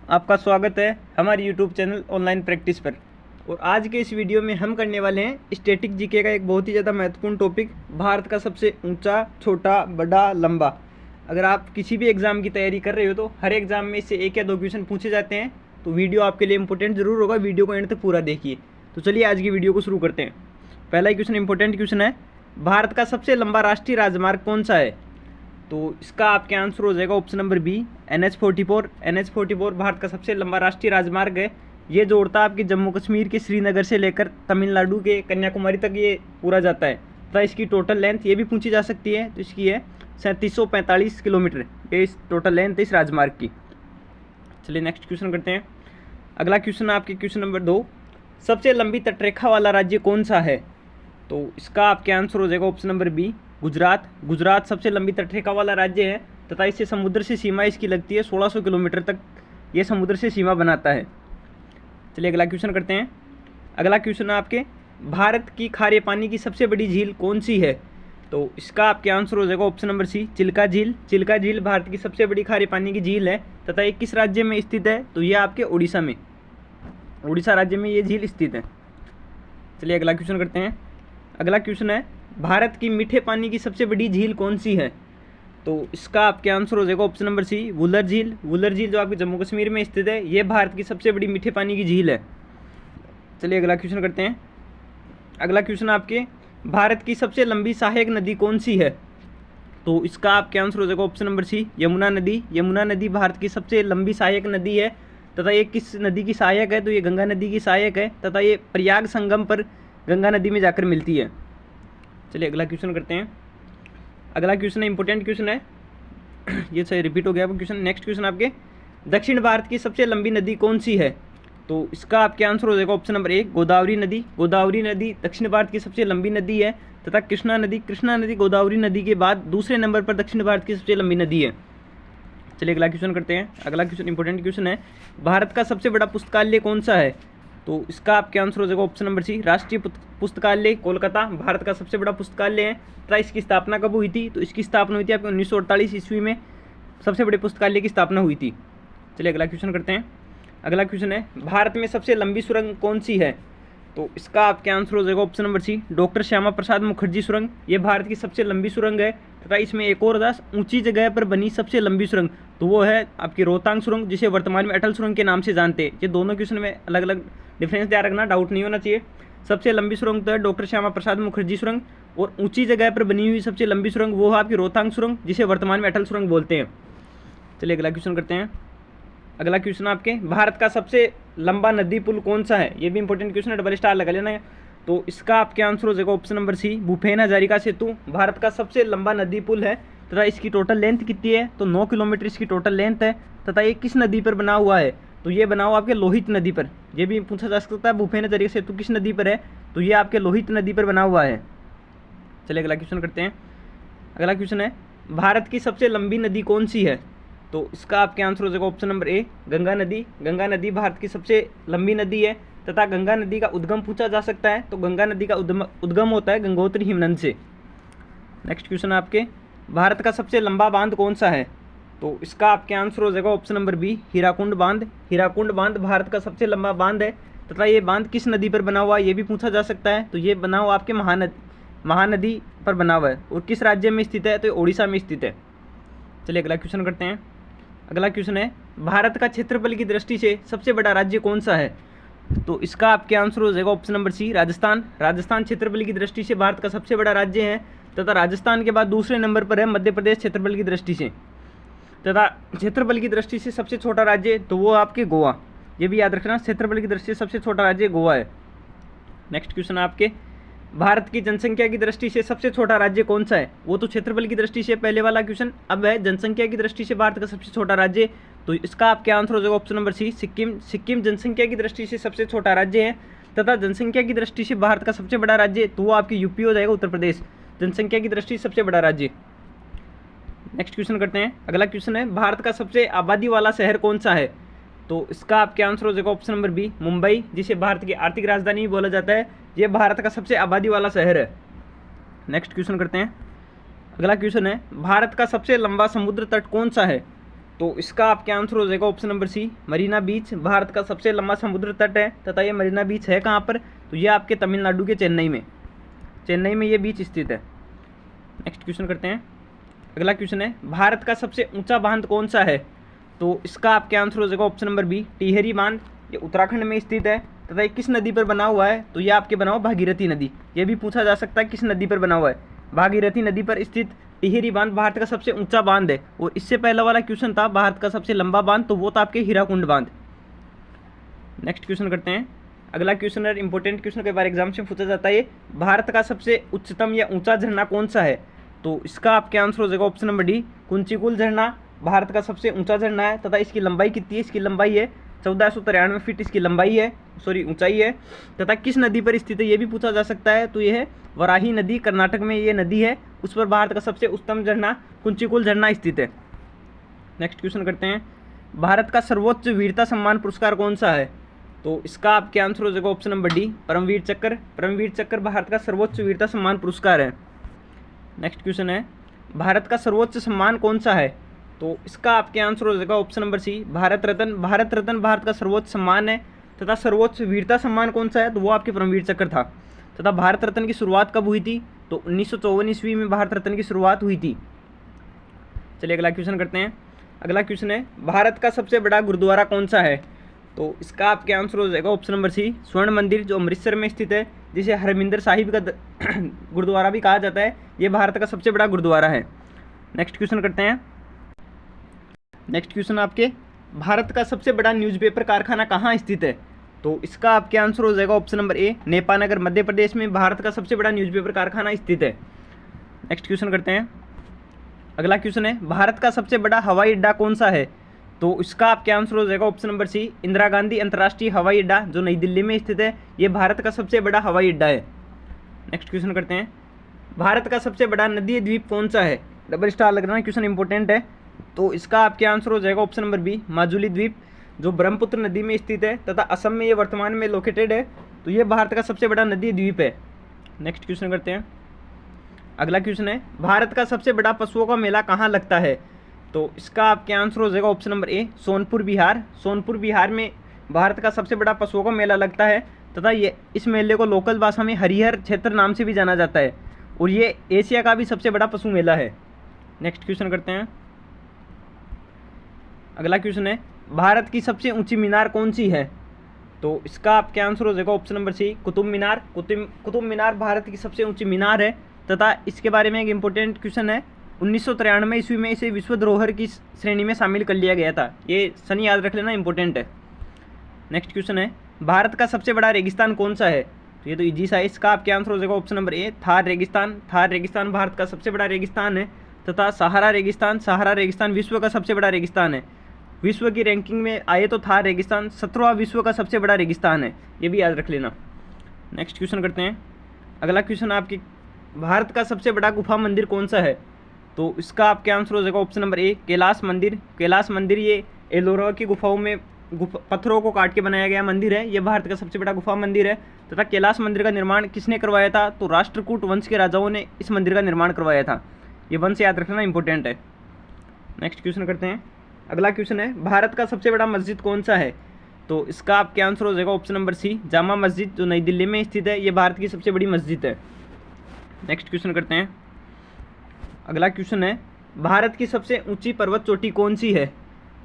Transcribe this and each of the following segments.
आपका स्वागत है हमारे यूट्यूब चैनल ऑनलाइन प्रैक्टिस पर। और आज के इस वीडियो में हम करने वाले हैं स्टैटिक जीके का एक बहुत ही ज़्यादा महत्वपूर्ण टॉपिक, भारत का सबसे ऊंचा, छोटा, बड़ा, लंबा। अगर आप किसी भी एग्ज़ाम की तैयारी कर रहे हो तो हर एग्ज़ाम में इससे एक या दो क्वेश्चन पूछे जाते हैं, तो वीडियो आपके लिए इंपॉर्टेंट ज़रूर होगा। वीडियो को एंड तक पूरा देखिए। तो चलिए आज की वीडियो को शुरू करते हैं। पहला क्वेश्चन इंपॉर्टेंट क्वेश्चन है, भारत का सबसे लंबा राष्ट्रीय राजमार्ग कौन सा है? तो इसका आपके आंसर हो जाएगा option number B, NH44। NH44 Bharat का सबसे लंबा राष्ट्रीय राजमार्ग है। ये जोड़ता है आपके जम्मू कश्मीर के श्रीनगर से लेकर तमिलनाडु के कन्याकुमारी तक ये पूरा जाता है। तो इसकी टोटल लेंथ ये भी पूछी जा सकती है, तो इसकी है 3745 किलोमीटर। ये इस टोटल लेंथ है इस राजमार्ग की। चलिए नेक्स्ट क्वेश्चन करते हैं। अगला क्वेश्चन आपके क्वेश्चन नंबर 2, सबसे लंबी तटरेखा वाला राज्य कौन सा है? तो इसका आपके आंसर हो जाएगा option number B, Gujarat. Gujarat सबसे लंबी तटरेखा वाला राज्य है तथा इससे समुद्र से सीमा इसकी लगती है 1600 किलोमीटर तक ये समुद्र से सीमा बनाता है। चलिए अगला क्वेश्चन करते हैं। अगला क्वेश्चन आपके, भारत की खारे पानी की सबसे बड़ी झील कौन सी है? तो इसका आपके आंसर हो जाएगा ऑप्शन नंबर सी, चिल्का झील। चिल्का झील भारत की सबसे बड़ी खारे पानी की झील है तथा ये किस राज्य में स्थित है? तो ये आपके उड़ीसा में, उड़ीसा राज्य में ये झील स्थित है। चलिए अगला क्वेश्चन करते हैं। अगला क्वेश्चन है, भारत की मीठे पानी की सबसे बड़ी झील कौन सी है? तो इसका आपके आंसर हो जाएगा ऑप्शन नंबर सी, वुलर झील। वुलर झील जो आपके जम्मू कश्मीर में स्थित है, ये भारत की सबसे बड़ी मीठे पानी की झील है। चलिए अगला क्वेश्चन करते हैं। अगला क्वेश्चन आपके, भारत की सबसे लंबी सहायक नदी कौन सी है? तो इसका आपके आंसर हो जाएगा ऑप्शन नंबर सी, यमुना नदी। यमुना नदी भारत की सबसे लंबी सहायक नदी है तथा ये किस नदी की सहायक है? तो ये गंगा नदी की सहायक है तथा ये प्रयाग संगम पर गंगा नदी में जाकर मिलती है। चलिए अगला क्वेश्चन करते हैं। अगला क्वेश्चन है, इंपॉर्टेंट क्वेश्चन है, ये सही रिपीट हो गया क्वेश्चन। नेक्स्ट क्वेश्चन आपके, दक्षिण भारत की सबसे लंबी नदी कौन सी है? तो इसका आपके आंसर हो जाएगा ऑप्शन नंबर ए, गोदावरी नदी। गोदावरी नदी दक्षिण भारत की सबसे लंबी नदी है तथा कृष्णा नदी गोदावरी नदी के बाद दूसरे नंबर पर दक्षिण भारत की सबसे लंबी नदी है। चलिए अगला क्वेश्चन करते हैं। अगला क्वेश्चन इंपॉर्टेंट क्वेश्चन है, भारत का सबसे बड़ा पुस्तकालय कौन सा है? तो इसका आपके आंसर हो जाएगा ऑप्शन नंबर सी, राष्ट्रीय पुस्तकालय कोलकाता भारत का सबसे बड़ा पुस्तकालय है तथा इसकी स्थापना कब हुई थी? तो इसकी स्थापना हुई थी आपके 1948 ईस्वी में सबसे बड़े पुस्तकालय की स्थापना हुई थी। चलिए अगला क्वेश्चन करते हैं। अगला क्वेश्चन है, भारत में सबसे लंबी सुरंग कौन सी है? तो इसका आपके आंसर हो जाएगा option number C, doctor Shyama Prasad Mukherjee सुरंग। ये भारत की सबसे लंबी सुरंग है तथा इसमें एक और ऊंची जगह पर बनी सबसे लंबी सुरंग, तो वो है आपकी रोहतांग सुरंग, जिसे वर्तमान में अटल सुरंग के नाम से जानते हैं। ये दोनों क्वेश्चन में अलग अलग डिफरेंस ध्यान रखना, डाउट नहीं होना चाहिए। सबसे लंबी सुरंग तो है डॉक्टर श्यामा प्रसाद मुखर्जी सुरंग, और ऊंची जगह पर बनी हुई सबसे लंबी सुरंग वो है आपकी रोहतांग सुरंग, जिसे वर्तमान में अटल सुरंग बोलते हैं। चलिए अगला क्वेश्चन करते हैं। अगला क्वेश्चन आपके, भारत का सबसे लंबा नदी पुल कौन सा है? ये भी इंपॉर्टेंट क्वेश्चन है, डबल स्टार लगा लेना है। तो इसका आपके आंसर हो जाएगा option number C, Bhupen Hazarika Setu Bharat का सबसे लंबा नदी पुल है तथा इसकी टोटल लेंथ कितनी है? तो 9 किलोमीटर इसकी टोटल लेंथ है तथा ये किस नदी पर बना हुआ है? तो ये बना हुआ आपके लोहित नदी पर। ये भी पूछा जा सकता है भूपेन हजारिका सेतु किस नदी पर है? तो ये आपके लोहित नदी पर बना हुआ है। चलिए अगला क्वेश्चन करते हैं। अगला क्वेश्चन है, भारत की सबसे लंबी नदी कौन सी है? तो इसका आपके आंसर हो जाएगा ऑप्शन नंबर ए, गंगा नदी। गंगा नदी भारत की सबसे लंबी नदी है तथा गंगा नदी का उद्गम पूछा जा सकता है, तो गंगा नदी का उद्गम होता है गंगोत्री हिमनद से। नेक्स्ट क्वेश्चन आपके, भारत का सबसे लंबा बांध कौन सा है? तो इसका आपके आंसर हो जाएगा ऑप्शन नंबर बी, हीराकुंड बांध। हीराकुंड बांध भारत का सबसे लंबा बांध है तथा ये बांध किस नदी पर बना हुआ है? ये भी पूछा जा सकता है। तो ये बना हुआ आपके महानदी पर बना हुआ है और किस राज्य में स्थित है? तो उड़ीसा में स्थित है। चलिए अगला क्वेश्चन करते हैं। अगला क्वेश्चन है, भारत का क्षेत्रफल की दृष्टि से सबसे बड़ा राज्य कौन सा है? तो इसका आपके आंसर हो जाएगा option number C, Rajasthan. Rajasthan क्षेत्रफल की दृष्टि से भारत का सबसे बड़ा राज्य है तथा राजस्थान के बाद दूसरे नंबर पर है मध्य प्रदेश क्षेत्रफल की दृष्टि से, तथा क्षेत्रफल की दृष्टि से सबसे छोटा राज्य तो वो आपके गोवा। ये भी याद रखना, क्षेत्रफल की दृष्टि से सबसे छोटा राज्य गोवा है। नेक्स्ट क्वेश्चन आपके, भारत की जनसंख्या की दृष्टि से सबसे छोटा राज्य कौन सा है? वो तो क्षेत्रफल की दृष्टि से पहले वाला क्वेश्चन, अब है जनसंख्या की दृष्टि से भारत का सबसे छोटा राज्य। तो इसका आपके आंसर हो जाएगा option number C, Sikkim. Sikkim जनसंख्या की दृष्टि से सबसे छोटा राज्य है तथा जनसंख्या की दृष्टि से भारत का सबसे बड़ा राज्य तो वो आपकी यूपी हो जाएगा, उत्तर प्रदेश, जनसंख्या की दृष्टि से सबसे बड़ा राज्य। नेक्स्ट क्वेश्चन करते हैं। अगला क्वेश्चन है, भारत का सबसे आबादी वाला शहर कौन सा है? तो इसका आपके आंसर हो जाएगा ऑप्शन नंबर बी, मुंबई, जिसे भारत की आर्थिक राजधानी भी बोला जाता है। ये भारत का सबसे आबादी वाला शहर है। नेक्स्ट क्वेश्चन करते हैं। अगला क्वेश्चन है, भारत का सबसे लंबा समुद्र तट कौन सा है? तो इसका आपके आंसर हो जाएगा ऑप्शन नंबर सी, मरीना बीच भारत का सबसे लंबा समुद्र तट है। तथा ये मरीना बीच है कहाँ पर, तो ये आपके तमिलनाडु के चेन्नई में ये बीच स्थित है। नेक्स्ट क्वेश्चन करते हैं। अगला क्वेश्चन है, भारत का सबसे ऊंचा बांध कौन सा है, तो इसका आपके आंसर हो जाएगा ऑप्शन नंबर बी, टिहरी बांध। ये उत्तराखंड में स्थित है। तथा ये किस नदी पर बना हुआ है, तो ये आपके बना हुआ भागीरथी नदी। ये भी पूछा जा सकता है किस नदी पर बना हुआ है, भागीरथी नदी पर स्थित टिहरी बांध भारत का सबसे ऊंचा बांध है। और इससे पहला वाला क्वेश्चन था भारत का सबसे लंबा बांध, तो वो था आपके हीराकुंड बांध। नेक्स्ट क्वेश्चन करते हैं। अगला क्वेश्चन है इंपॉर्टेंट क्वेश्चन, कई बार एग्जाम से पूछा जाता है, भारत का सबसे उच्चतम या ऊंचा झरना कौन सा है, तो इसका आपके आंसर हो जाएगा ऑप्शन नंबर डी, कुंचिकुल झरना भारत का सबसे ऊंचा झरना है। तथा इसकी लंबाई कितनी है, इसकी लंबाई है 1493 फीट इसकी लंबाई है, ऊंचाई है। तथा किस नदी पर स्थित है ये भी पूछा जा सकता है, तो ये है वराही नदी, कर्नाटक में ये नदी है, उस पर भारत का सबसे उच्चतम झरना कुंचिकुल झरना स्थित है। नेक्स्ट क्वेश्चन करते हैं। भारत का सर्वोच्च वीरता सम्मान पुरस्कार कौन सा है, तो इसका आपके आंसर हो जाएगा ऑप्शन नंबर डी, परमवीर चक्र। परमवीर चक्र भारत का सर्वोच्च वीरता सम्मान पुरस्कार है। नेक्स्ट क्वेश्चन है, भारत का सर्वोच्च सम्मान कौन सा है, तो इसका आपके आंसर हो जाएगा ऑप्शन नंबर सी, भारत रत्न। भारत रत्न भारत का सर्वोच्च सम्मान है। तथा सर्वोच्च वीरता सम्मान कौन सा है, तो वो आपके परमवीर चक्र था। तथा भारत रत्न की शुरुआत कब हुई थी, तो 1954 ईस्वी में भारत रत्न की शुरुआत हुई थी। चलिए अगला क्वेश्चन करते हैं। अगला क्वेश्चन है, भारत का सबसे बड़ा गुरुद्वारा कौन सा है, तो इसका आपके आंसर हो जाएगा ऑप्शन नंबर सी, स्वर्ण मंदिर, जो अमृतसर में स्थित है, जिसे हरमिंदर साहिब का गुरुद्वारा भी कहा जाता है। ये भारत का सबसे बड़ा गुरुद्वारा है। नेक्स्ट क्वेश्चन करते हैं। नेक्स्ट क्वेश्चन आपके, भारत का सबसे बड़ा न्यूज़पेपर कारखाना कहाँ स्थित है, तो इसका आपके आंसर हो जाएगा option number A, Nepanagar Madhya Pradesh में भारत का सबसे बड़ा न्यूज़पेपर कारखाना स्थित है। नेक्स्ट क्वेश्चन करते हैं। अगला क्वेश्चन है, भारत का सबसे बड़ा हवाई अड्डा कौन सा है, तो इसका आपके आंसर हो जाएगा option number C, Indira Gandhi अंतर्राष्ट्रीय हवाई अड्डा, जो नई दिल्ली में स्थित है। ये भारत का सबसे बड़ा हवाई अड्डा है। नेक्स्ट क्वेश्चन करते हैं। भारत का सबसे बड़ा नदी द्वीप कौन सा है, डबल स्टार लग रहा है, क्वेश्चन इंपॉर्टेंट है। तो इसका आपके आंसर हो जाएगा ऑप्शन नंबर बी, माजुली द्वीप, जो ब्रह्मपुत्र नदी में स्थित है। तथा असम में ये वर्तमान में लोकेटेड है। तो ये भारत का सबसे बड़ा नदी द्वीप है। नेक्स्ट क्वेश्चन करते हैं। अगला क्वेश्चन है, भारत का सबसे बड़ा पशुओं का मेला कहाँ लगता है, तो इसका आपके आंसर हो जाएगा option number A, Sonpur Bihar. Sonpur Bihar में भारत का सबसे बड़ा पशुओं का मेला लगता है। तथा ये इस मेले को लोकल भाषा में हरिहर क्षेत्र नाम से भी जाना जाता है। और ये एशिया का भी सबसे बड़ा पशु मेला है। नेक्स्ट क्वेश्चन करते हैं। अगला क्वेश्चन है, भारत की सबसे ऊंची मीनार कौन सी है, तो इसका आपके आंसर हो जाएगा ऑप्शन नंबर सी, कुतुब मीनार। कुतुब मीनार भारत की सबसे ऊंची मीनार है। तथा इसके बारे में एक इंपॉर्टेंट क्वेश्चन है, 1993 ईस्वी में इसे विश्व धरोहर की श्रेणी में शामिल कर लिया गया था। ये सन याद रख लेना, इंपॉर्टेंट है। नेक्स्ट क्वेश्चन है, भारत का सबसे बड़ा रेगिस्तान कौन सा है, तो ये तो इजी सा है। इसका आपके आंसर हो जाएगा ऑप्शन नंबर ए, थार रेगिस्तान। थार रेगिस्तान भारत का सबसे बड़ा रेगिस्तान है। तथा सहारा रेगिस्तान विश्व का सबसे बड़ा रेगिस्तान है। विश्व की रैंकिंग में आए तो थार रेगिस्तान 17वां विश्व का सबसे बड़ा रेगिस्तान है। ये भी याद रख लेना। नेक्स्ट क्वेश्चन करते हैं। अगला क्वेश्चन आपकी, भारत का सबसे बड़ा गुफा मंदिर कौन सा है, तो इसका आपके आंसर हो जाएगा ऑप्शन नंबर ए, कैलाश मंदिर। कैलाश मंदिर ये एलोरा की गुफाओं में पत्थरों को काट के बनाया गया मंदिर है। ये भारत का सबसे बड़ा गुफा मंदिर है। तथा कैलाश मंदिर का निर्माण किसने करवाया था, तो राष्ट्रकूट वंश के राजाओं ने इस मंदिर का निर्माण करवाया था। ये वंश याद रखना इंपॉर्टेंट है। नेक्स्ट क्वेश्चन करते हैं। अगला क्वेश्चन है, भारत का सबसे बड़ा मस्जिद कौन सा है, तो इसका आपके आंसर हो जाएगा ऑप्शन नंबर सी, जामा मस्जिद, जो नई दिल्ली में स्थित है। ये भारत की सबसे बड़ी मस्जिद है। नेक्स्ट क्वेश्चन करते हैं। अगला क्वेश्चन है, भारत की सबसे ऊंची पर्वत चोटी कौन सी है,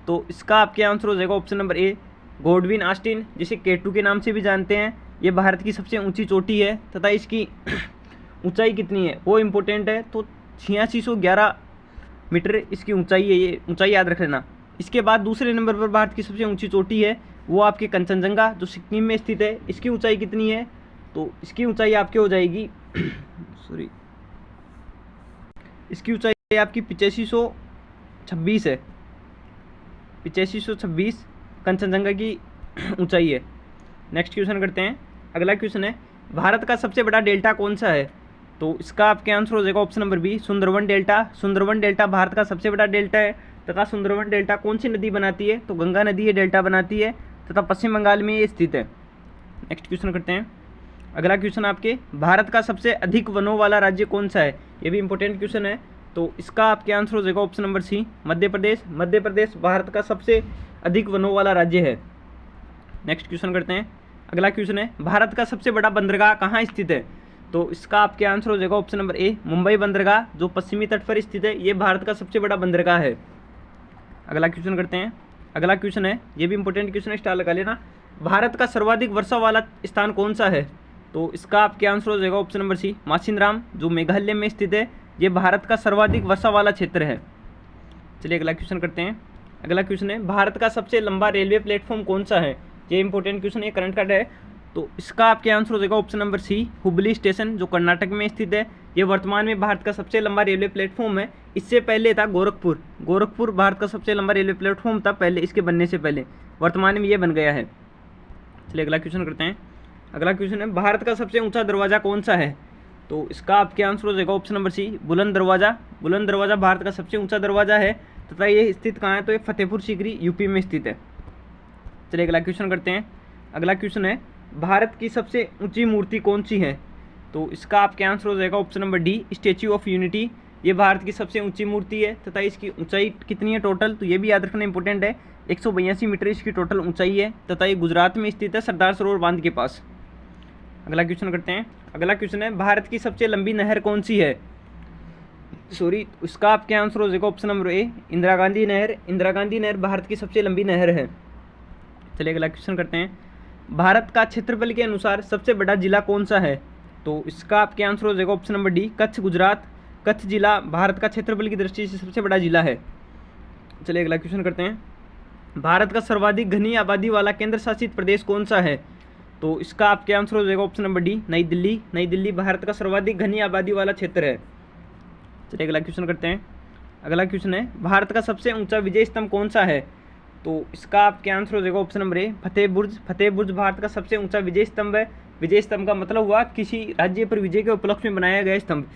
तो इसका आपके आंसर हो जाएगा option number A, Godwin Austen, जिसे K2 के नाम से भी जानते हैं। ये भारत की सबसे ऊंची चोटी है। तथा इसकी ऊंचाई कितनी है वो इम्पोर्टेंट है, तो 8611 मीटर इसकी ऊंचाई है। ये ऊंचाई याद रख लेना। इसके बाद दूसरे नंबर पर भारत की सबसे ऊंची चोटी है, वो आपके कंचनजंगा, जो सिक्किम में स्थित है। इसकी ऊंचाई कितनी है, तो इसकी ऊंचाई आपकी हो जाएगी इसकी ऊंचाई आपकी 8526 है। 8526 कंचनजंगा की ऊंचाई है। नेक्स्ट क्वेश्चन करते हैं। अगला क्वेश्चन है, भारत का सबसे बड़ा डेल्टा कौन सा है, तो इसका आपके आंसर हो जाएगा option number B, Sundarban delta. Sundarban delta Bharat का सबसे बड़ा डेल्टा है। तथा सुंदरवन डेल्टा कौन सी नदी बनाती है, तो गंगा नदी ये डेल्टा बनाती है। तथा पश्चिम बंगाल में ये स्थित है। नेक्स्ट क्वेश्चन करते हैं। अगला क्वेश्चन आपके, भारत का सबसे अधिक वनों वाला राज्य कौन सा है, ये भी इंपॉर्टेंट क्वेश्चन है। तो इसका आपके आंसर हो जाएगा ऑप्शन नंबर सी, मध्य प्रदेश। मध्य प्रदेश भारत का सबसे अधिक वनों वाला राज्य है। नेक्स्ट क्वेश्चन करते हैं। अगला क्वेश्चन है, भारत का सबसे बड़ा बंदरगाह कहाँ स्थित है? तो इसका आपके आंसर हो जाएगा ऑप्शन नंबर ए, मुंबई बंदरगाह, जो पश्चिमी तट पर स्थित है। ये भारत का सबसे बड़ा बंदरगाह है। अगला क्वेश्चन करते हैं। अगला क्वेश्चन है, ये भी इंपॉर्टेंट क्वेश्चन है, स्टार लगा लेना। भारत का सर्वाधिक वर्षा वाला स्थान कौन सा है? तो इसका आपके आंसर हो जाएगा ऑप्शन नंबर सी, मासिनराम, जो मेघालय में स्थित है। ये भारत का सर्वाधिक वर्षा वाला क्षेत्र है। चलिए अगला क्वेश्चन करते हैं। अगला क्वेश्चन है, भारत का सबसे लंबा रेलवे प्लेटफॉर्म कौन सा है? ये इंपॉर्टेंट क्वेश्चन है, करंट कार्ड है। तो इसका आपके आंसर हो जाएगा option number C, Hubli station, जो कर्नाटक में स्थित है। ये वर्तमान में भारत का सबसे लंबा रेलवे प्लेटफॉर्म है। इससे पहले था गोरखपुर। गोरखपुर भारत का सबसे लंबा रेलवे प्लेटफॉर्म था पहले, इसके बनने से पहले। वर्तमान में ये बन गया है। चलिए अगला क्वेश्चन करते हैं। अगला क्वेश्चन है, भारत का सबसे ऊंचा दरवाज़ा कौन सा है? तो इसका आपके आंसर हो जाएगा ऑप्शन नंबर सी, बुलंद दरवाज़ा। बुलंद दरवाज़ा भारत का सबसे ऊंचा दरवाज़ा है तथा ये स्थित कहाँ है? तो ये फतेहपुर सीकरी यूपी में स्थित है। चलिए अगला क्वेश्चन करते हैं। अगला क्वेश्चन है, भारत की सबसे ऊंची मूर्ति कौन सी है? तो इसका आपके आंसर हो जाएगा option number D, statue of unity. ये भारत की सबसे ऊंची मूर्ति है तथा इसकी ऊंचाई कितनी है टोटल? तो ये भी याद रखना इंपॉर्टेंट है, 182 मीटर इसकी टोटल ऊंचाई है तथा ये गुजरात में स्थित है, सरदार सरोवर बांध के पास। अगला क्वेश्चन करते हैं। अगला क्वेश्चन है, भारत की सबसे लंबी नहर कौन सी है? सॉरी, उसका आपके आंसर हो जाएगा option number A, Indira Gandhi नहर। इंदिरा गांधी नहर भारत की सबसे लंबी नहर है। चलिए अगला क्वेश्चन करते हैं। भारत का क्षेत्रफल के अनुसार सबसे बड़ा जिला कौन सा है? तो इसका आपके आंसर हो जाएगा option number D, Kutch, Gujarat. Kutch जिला भारत का क्षेत्रफल की दृष्टि से सबसे बड़ा जिला है। चलिए अगला क्वेश्चन करते हैं। भारत का सर्वाधिक घनी आबादी वाला केंद्र शासित प्रदेश कौन सा है? तो इसका आपके आंसर हो जाएगा ऑप्शन नंबर डी, नई दिल्ली। नई दिल्ली भारत का सर्वाधिक घनी आबादी वाला क्षेत्र है। चलिए अगला क्वेश्चन करते हैं। अगला क्वेश्चन है, भारत का सबसे ऊंचा विजय स्तंभ कौन सा है? तो इसका आपके आंसर हो जाएगा ऑप्शन नंबर ए, फतेह बुर्ज। फतेह बुर्ज भारत का सबसे ऊंचा विजय स्तंभ है। विजय स्तंभ का मतलब हुआ किसी राज्य पर विजय के उपलक्ष्य में बनाया गया स्तंभ।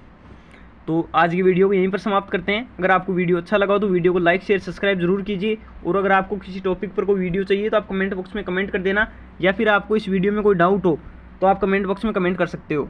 तो आज की वीडियो को यहीं पर समाप्त करते हैं। अगर आपको वीडियो अच्छा लगा हो तो वीडियो को लाइक, शेयर, सब्सक्राइब जरूर कीजिए। और अगर आपको किसी टॉपिक पर कोई वीडियो चाहिए तो आप कमेंट बॉक्स में कमेंट कर देना, या फिर आपको इस वीडियो में कोई डाउट हो तो आप कमेंट बॉक्स में कमेंट कर सकते हो।